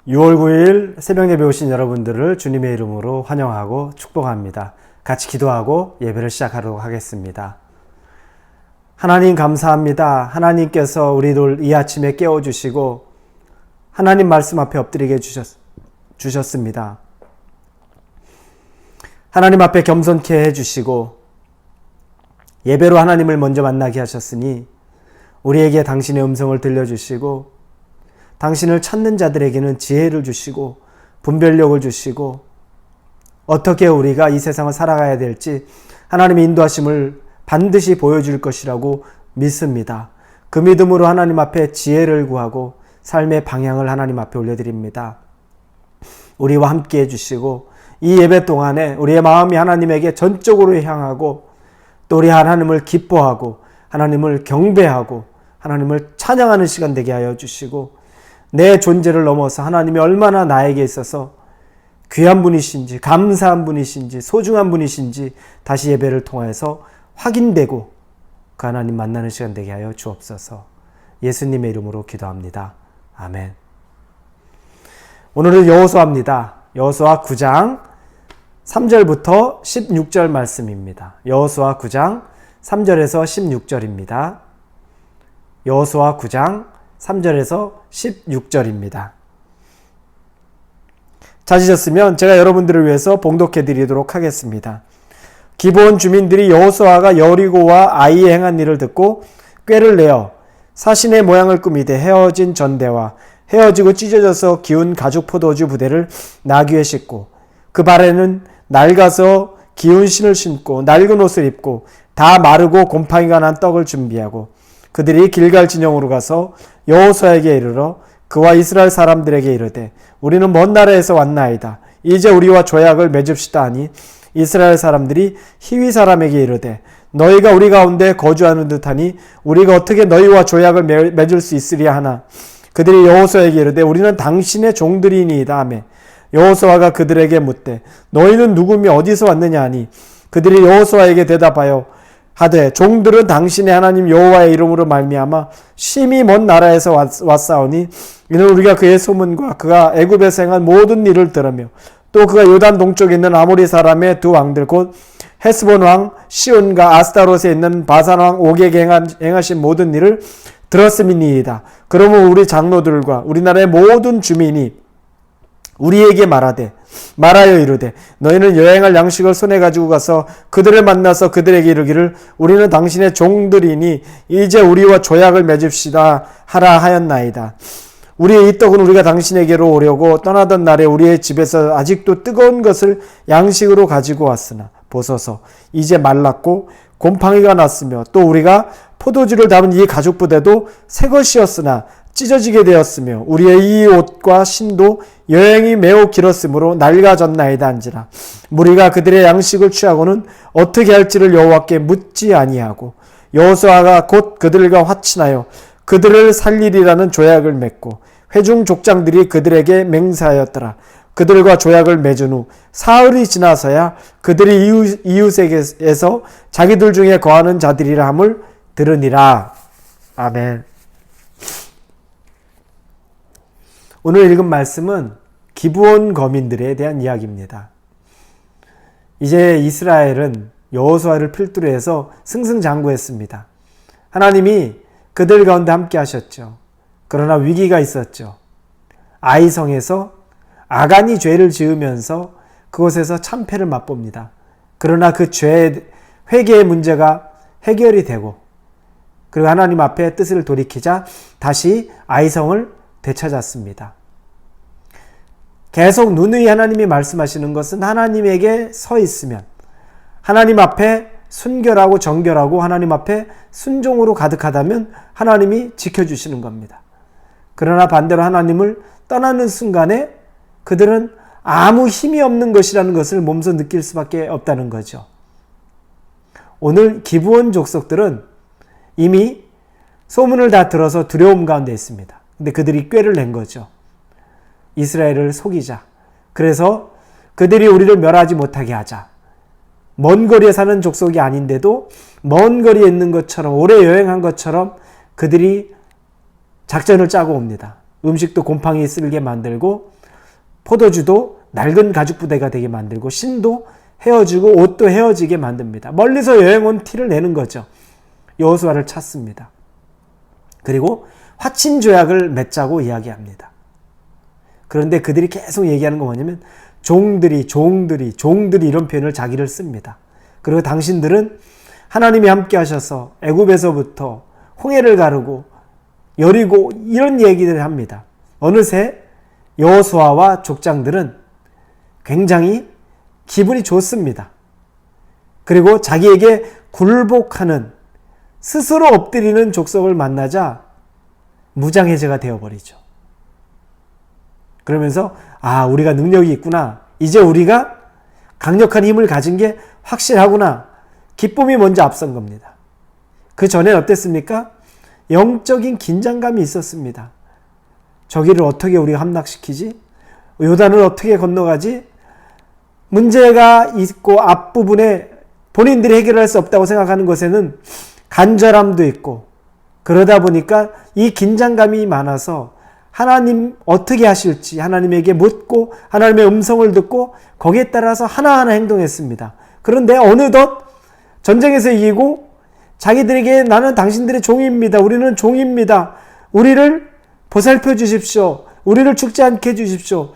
6월 9일 새벽 예배 오신 여러분들을 주님의 이름으로 환영하고 축복합니다. 같이 기도하고 예배를 시작하도록 하겠습니다. 하나님 감사합니다. 하나님께서 우리를 이 아침에 깨워주시고 하나님 말씀 앞에 엎드리게 주셨습니다. 하나님 앞에 겸손케 해주시고 예배로 하나님을 먼저 만나게 하셨으니 우리에게 당신의 음성을 들려주시고 당신을 찾는 자들에게는 지혜를 주시고 분별력을 주시고 어떻게 우리가 이 세상을 살아가야 될지 하나님의 인도하심을 반드시 보여줄 것이라고 믿습니다. 그 믿음으로 하나님 앞에 지혜를 구하고 삶의 방향을 하나님 앞에 올려드립니다. 우리와 함께 해주시고 이 예배 동안에 우리의 마음이 하나님에게 전적으로 향하고 또 우리 하나님을 기뻐하고 하나님을 경배하고 하나님을 찬양하는 시간 되게 하여 주시고 내 존재를 넘어서 하나님이 얼마나 나에게 있어서 귀한 분이신지 감사한 분이신지 소중한 분이신지 다시 예배를 통해서 확인되고 그 하나님 만나는 시간 되게 하여 주옵소서. 예수님의 이름으로 기도합니다. 아멘. 오늘은 여호수아입니다. 여호수아 9장 3절부터 16절 말씀입니다. 여호수아 9장 3절에서 16절입니다. 여호수아 9장 3절에서 16절입니다. 찾으셨으면 제가 여러분들을 위해서 봉독해 드리도록 하겠습니다. 기브온 주민들이 여호수아가 여리고와 아이에 행한 일을 듣고 꾀를 내어 사신의 모양을 꾸미되 헤어진 전대와 헤어지고 찢어져서 기운 가죽 포도주 부대를 나귀에 싣고 그 발에는 낡아서 기운 신을 신고 낡은 옷을 입고 다 마르고 곰팡이가 난 떡을 준비하고 그들이 길갈 진영으로 가서 여호수아에게 이르러 그와 이스라엘 사람들에게 이르되 우리는 먼 나라에서 왔나이다. 이제 우리와 조약을 맺읍시다 하니 이스라엘 사람들이 히위 사람에게 이르되 너희가 우리 가운데 거주하는 듯하니 우리가 어떻게 너희와 조약을 맺을 수 있으리야 하나 그들이 여호수아에게 이르되 우리는 당신의 종들이니이다 하매 여호수아가 그들에게 묻되 너희는 누구며 어디서 왔느냐 하니 그들이 여호수아에게 대답하여 하되 종들은 당신의 하나님 여호와의 이름으로 말미암아 심히 먼 나라에서 왔사오니 이는 우리가 그의 소문과 그가 애굽에서 행한 모든 일을 들으며 또 그가 요단 동쪽에 있는 아모리 사람의 두 왕들 곧 헤스본 왕 시온과 아스타롯에 있는 바산 왕 옥에게 행하신 모든 일을 들었음이니이다. 그러면 우리 장로들과 우리나라의 모든 주민이 우리에게 말하여 이르되 너희는 여행할 양식을 손에 가지고 가서 그들을 만나서 그들에게 이르기를 우리는 당신의 종들이니 이제 우리와 조약을 맺읍시다 하라 하였나이다. 우리의 이 떡은 우리가 당신에게로 오려고 떠나던 날에 우리의 집에서 아직도 뜨거운 것을 양식으로 가지고 왔으나 보소서 이제 말랐고 곰팡이가 났으며 또 우리가 포도주를 담은 이 가죽 부대도 새 것이었으나 찢어지게 되었으며 우리의 이 옷과 신도 여행이 매우 길었으므로 낡아졌나이다 한지라. 우리가 그들의 양식을 취하고는 어떻게 할지를 여호와께 묻지 아니하고 여호수아가 곧 그들과 화친하여 그들을 살리리라는 조약을 맺고 회중 족장들이 그들에게 맹세하였더라. 그들과 조약을 맺은 후 사흘이 지나서야 그들이 이웃에게서 자기들 중에 거하는 자들이라 함을 들으니라. 아멘. 오늘 읽은 말씀은 기브온 거민들에 대한 이야기입니다. 이제 이스라엘은 여호수아를 필두로 해서 승승장구했습니다. 하나님이 그들 가운데 함께 하셨죠. 그러나 위기가 있었죠. 아이성에서 아간이 죄를 지으면서 그곳에서 참패를 맛봅니다. 그러나 그 회개의 문제가 해결이 되고 그리고 하나님 앞에 뜻을 돌이키자 다시 아이성을 되찾았습니다. 계속 누누이 하나님이 말씀하시는 것은 하나님에게 서 있으면 하나님 앞에 순결하고 정결하고 하나님 앞에 순종으로 가득하다면 하나님이 지켜주시는 겁니다. 그러나 반대로 하나님을 떠나는 순간에 그들은 아무 힘이 없는 것이라는 것을 몸소 느낄 수밖에 없다는 거죠. 오늘 기브온 족속들은 이미 소문을 다 들어서 두려움 가운데 있습니다. 근데 그들이 꾀를 낸 거죠. 이스라엘을 속이자. 그래서 그들이 우리를 멸하지 못하게 하자. 먼 거리에 사는 족속이 아닌데도 먼 거리에 있는 것처럼 오래 여행한 것처럼 그들이 작전을 짜고 옵니다. 음식도 곰팡이 쓸게 만들고 포도주도 낡은 가죽 부대가 되게 만들고 신도 헤어지고 옷도 헤어지게 만듭니다. 멀리서 여행 온 티를 내는 거죠. 여호수아를 찾습니다. 그리고 화친 조약을 맺자고 이야기합니다. 그런데 그들이 계속 얘기하는 건 뭐냐면 종들이 이런 표현을 자기를 씁니다. 그리고 당신들은 하나님이 함께 하셔서 애굽에서부터 홍해를 가르고 여리고 이런 얘기들을 합니다. 어느새 여호수아와 족장들은 굉장히 기분이 좋습니다. 그리고 자기에게 굴복하는 스스로 엎드리는 족속을 만나자 무장해제가 되어버리죠. 그러면서 우리가 능력이 있구나. 이제 우리가 강력한 힘을 가진 게 확실하구나. 기쁨이 먼저 앞선 겁니다. 그 전엔 어땠습니까? 영적인 긴장감이 있었습니다. 저기를 어떻게 우리가 함락시키지? 요단을 어떻게 건너가지? 문제가 있고 앞부분에 본인들이 해결할 수 없다고 생각하는 것에는 간절함도 있고 그러다 보니까 이 긴장감이 많아서 하나님 어떻게 하실지 하나님에게 묻고 하나님의 음성을 듣고 거기에 따라서 하나하나 행동했습니다. 그런데 어느덧 전쟁에서 이기고 자기들에게 나는 당신들의 종입니다. 우리는 종입니다. 우리를 보살펴 주십시오. 우리를 죽지 않게 해주십시오.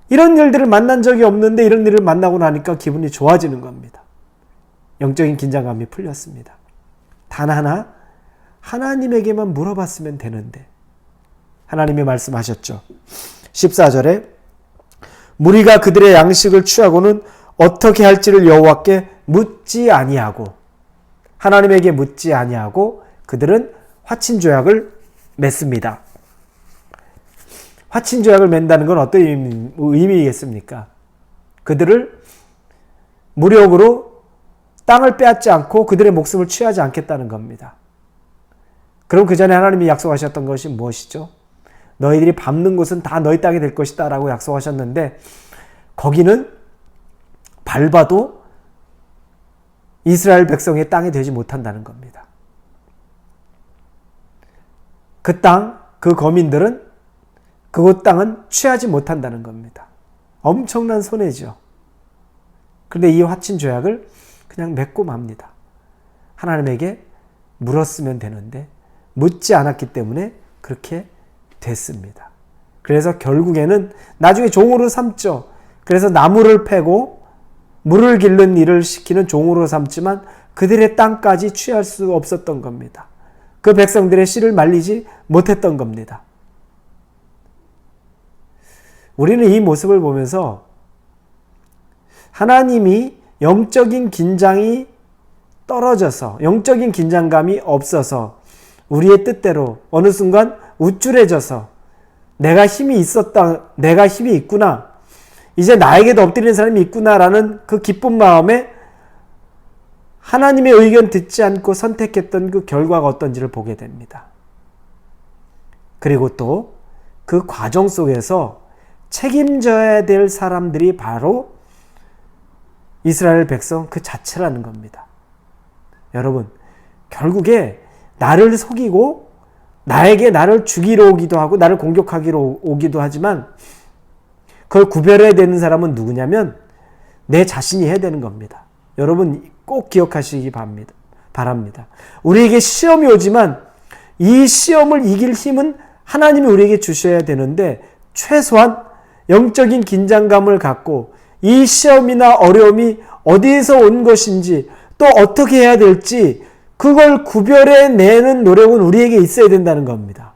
이런 일들을 만난 적이 없는데 이런 일을 만나고 나니까 기분이 좋아지는 겁니다. 영적인 긴장감이 풀렸습니다. 단 하나 하나님에게만 물어봤으면 되는데 하나님이 말씀하셨죠. 14절에 무리가 그들의 양식을 취하고는 어떻게 할지를 여호와께 묻지 아니하고 하나님에게 묻지 아니하고 그들은 화친 조약을 맺습니다. 화친 조약을 맺는다는 건 어떤 의미겠습니까? 그들을 무력으로 땅을 빼앗지 않고 그들의 목숨을 취하지 않겠다는 겁니다. 그럼 그 전에 하나님이 약속하셨던 것이 무엇이죠? 너희들이 밟는 곳은 다 너희 땅이 될 것이다 라고 약속하셨는데 거기는 밟아도 이스라엘 백성의 땅이 되지 못한다는 겁니다. 그 땅, 그 거민들은 그곳 땅은 취하지 못한다는 겁니다. 엄청난 손해죠. 그런데 이 화친 조약을 그냥 맺고 맙니다. 하나님에게 물었으면 되는데 묻지 않았기 때문에 그렇게 됐습니다. 그래서 결국에는 나중에 종으로 삼죠. 그래서 나무를 패고 물을 기르는 일을 시키는 종으로 삼지만 그들의 땅까지 취할 수 없었던 겁니다. 그 백성들의 씨를 말리지 못했던 겁니다. 우리는 이 모습을 보면서 하나님이 영적인 긴장이 떨어져서 영적인 긴장감이 없어서 우리의 뜻대로 어느 순간 우쭐해져서 내가 힘이 있었다, 내가 힘이 있구나, 이제 나에게도 엎드리는 사람이 있구나라는 그 기쁜 마음에 하나님의 의견 듣지 않고 선택했던 그 결과가 어떤지를 보게 됩니다. 그리고 또 그 과정 속에서 책임져야 될 사람들이 바로 이스라엘 백성 그 자체라는 겁니다. 여러분, 결국에 나를 속이고 나에게 나를 죽이러 오기도 하고 나를 공격하기로 오기도 하지만 그걸 구별해야 되는 사람은 누구냐면 내 자신이 해야 되는 겁니다. 여러분 꼭 기억하시기 바랍니다. 우리에게 시험이 오지만 이 시험을 이길 힘은 하나님이 우리에게 주셔야 되는데 최소한 영적인 긴장감을 갖고 이 시험이나 어려움이 어디에서 온 것인지 또 어떻게 해야 될지 그걸 구별해내는 노력은 우리에게 있어야 된다는 겁니다.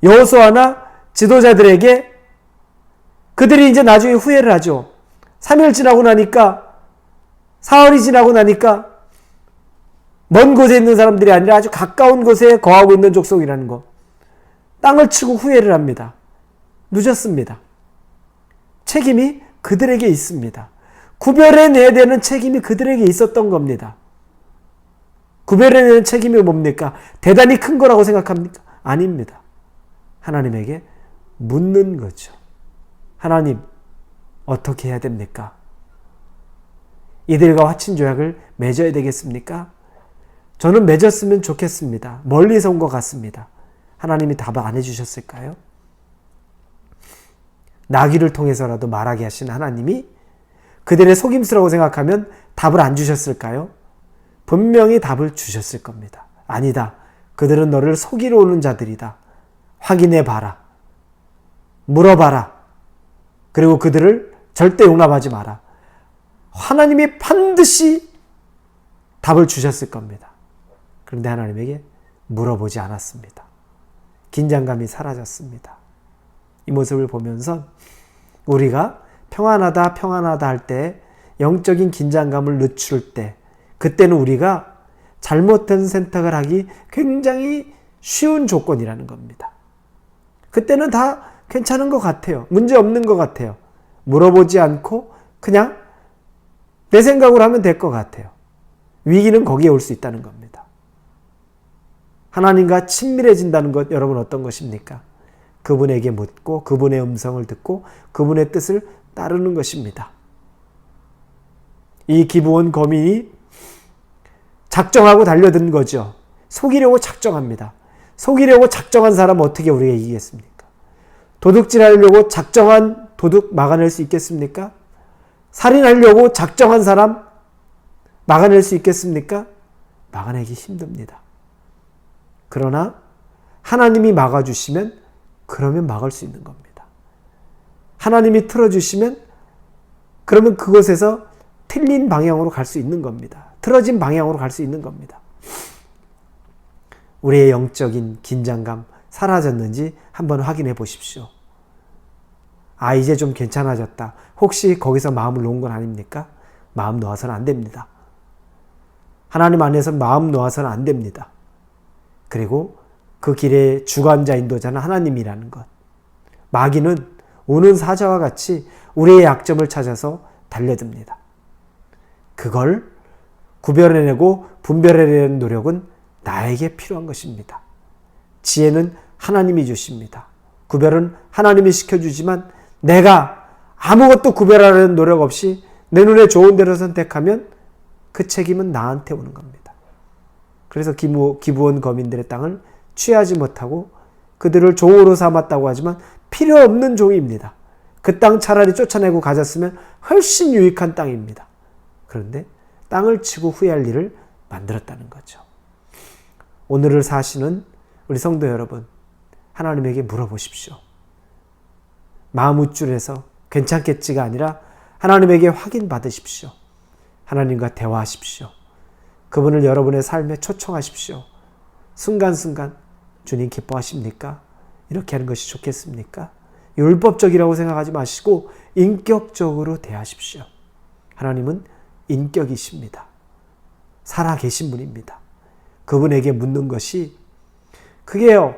여호수아나 지도자들에게 그들이 이제 나중에 후회를 하죠. 3일 지나고 나니까, 사흘이 지나고 나니까 먼 곳에 있는 사람들이 아니라 아주 가까운 곳에 거하고 있는 족속이라는 거. 땅을 치고 후회를 합니다. 늦었습니다. 책임이 그들에게 있습니다. 구별해내야 되는 책임이 그들에게 있었던 겁니다. 구별해내는 책임이 뭡니까? 대단히 큰 거라고 생각합니까? 아닙니다. 하나님에게 묻는 거죠. 하나님, 어떻게 해야 됩니까? 이들과 화친 조약을 맺어야 되겠습니까? 저는 맺었으면 좋겠습니다. 멀리서 온 것 같습니다. 하나님이 답을 안 해주셨을까요? 나귀를 통해서라도 말하게 하신 하나님이 그들의 속임수라고 생각하면 답을 안 주셨을까요? 분명히 답을 주셨을 겁니다. 아니다. 그들은 너를 속이러 오는 자들이다. 확인해 봐라. 물어봐라. 그리고 그들을 절대 용납하지 마라. 하나님이 반드시 답을 주셨을 겁니다. 그런데 하나님에게 물어보지 않았습니다. 긴장감이 사라졌습니다. 이 모습을 보면서 우리가 평안하다 평안하다 할 때 영적인 긴장감을 늦출 때 그때는 우리가 잘못된 선택을 하기 굉장히 쉬운 조건이라는 겁니다. 그때는 다 괜찮은 것 같아요. 문제 없는 것 같아요. 물어보지 않고 그냥 내 생각으로 하면 될 것 같아요. 위기는 거기에 올 수 있다는 겁니다. 하나님과 친밀해진다는 것 여러분 어떤 것입니까? 그분에게 묻고 그분의 음성을 듣고 그분의 뜻을 따르는 것입니다. 이 기브온 거민이 작정하고 달려든 거죠. 속이려고 작정합니다. 속이려고 작정한 사람 어떻게 우리가 이기겠습니까? 도둑질하려고 작정한 도둑 막아낼 수 있겠습니까? 살인하려고 작정한 사람 막아낼 수 있겠습니까? 막아내기 힘듭니다. 그러나 하나님이 막아주시면 그러면 막을 수 있는 겁니다. 하나님이 틀어주시면 그러면 그곳에서 틀린 방향으로 갈 수 있는 겁니다. 틀어진 방향으로 갈 수 있는 겁니다. 우리의 영적인 긴장감 사라졌는지 한번 확인해 보십시오. 아, 이제 좀 괜찮아졌다. 혹시 거기서 마음을 놓은 건 아닙니까? 마음 놓아서는 안 됩니다. 하나님 안에서 마음 놓아서는 안 됩니다. 그리고 그 길의 주관자 인도자는 하나님이라는 것. 마귀는 우는 사자와 같이 우리의 약점을 찾아서 달려듭니다. 그걸 구별해내고 분별해내는 노력은 나에게 필요한 것입니다. 지혜는 하나님이 주십니다. 구별은 하나님이 시켜주지만 내가 아무것도 구별하려는 노력 없이 내 눈에 좋은 대로 선택하면 그 책임은 나한테 오는 겁니다. 그래서 기브온 거민들의 땅을 취하지 못하고 그들을 종으로 삼았다고 하지만 필요 없는 종입니다. 그 땅 차라리 쫓아내고 가졌으면 훨씬 유익한 땅입니다. 그런데 땅을 치고 후회할 일을 만들었다는 거죠. 오늘을 사시는 우리 성도 여러분, 하나님에게 물어보십시오. 마음 우쭐해서 괜찮겠지가 아니라 하나님에게 확인받으십시오. 하나님과 대화하십시오. 그분을 여러분의 삶에 초청하십시오. 순간순간 주님 기뻐하십니까? 이렇게 하는 것이 좋겠습니까? 율법적이라고 생각하지 마시고 인격적으로 대하십시오. 하나님은 인격이십니다. 살아계신 분입니다. 그분에게 묻는 것이 그게요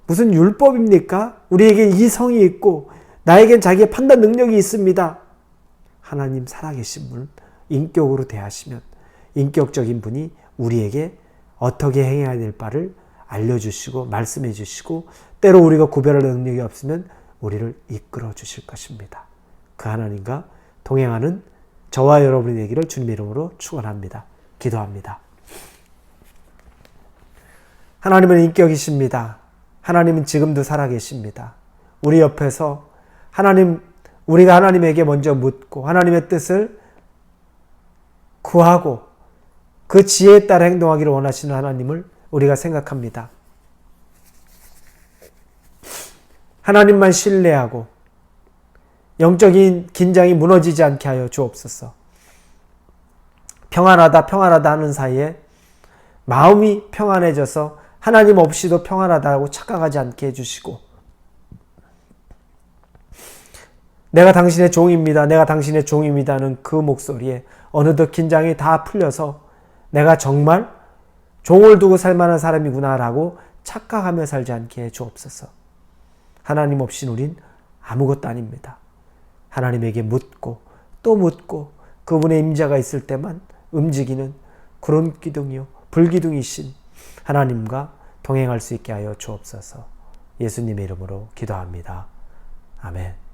무슨 율법입니까? 우리에게 이성이 있고 나에겐 자기의 판단 능력이 있습니다. 하나님 살아계신 분 인격으로 대하시면 인격적인 분이 우리에게 어떻게 행해야 될 바를 알려주시고 말씀해 주시고 때로 우리가 구별할 능력이 없으면 우리를 이끌어 주실 것입니다. 그 하나님과 동행하는 저와 여러분이 되기를 주님의 이름으로 축원합니다. 기도합니다. 하나님은 인격이십니다. 하나님은 지금도 살아계십니다. 우리 옆에서 우리가 하나님에게 먼저 묻고 하나님의 뜻을 구하고 그 지혜에 따라 행동하기를 원하시는 하나님을 우리가 생각합니다. 하나님만 신뢰하고 영적인 긴장이 무너지지 않게 하여 주옵소서. 평안하다 평안하다 하는 사이에 마음이 평안해져서 하나님 없이도 평안하다고 착각하지 않게 해주시고 내가 당신의 종입니다. 내가 당신의 종입니다 하는 그 목소리에 어느덧 긴장이 다 풀려서 내가 정말 종을 두고 살만한 사람이구나 라고 착각하며 살지 않게 해 주옵소서. 하나님 없이는 우린 아무것도 아닙니다. 하나님에게 묻고 또 묻고 그분의 임재가 있을 때만 움직이는 그런 기둥이요 불기둥이신 하나님과 동행할 수 있게 하여 주옵소서. 예수님의 이름으로 기도합니다. 아멘.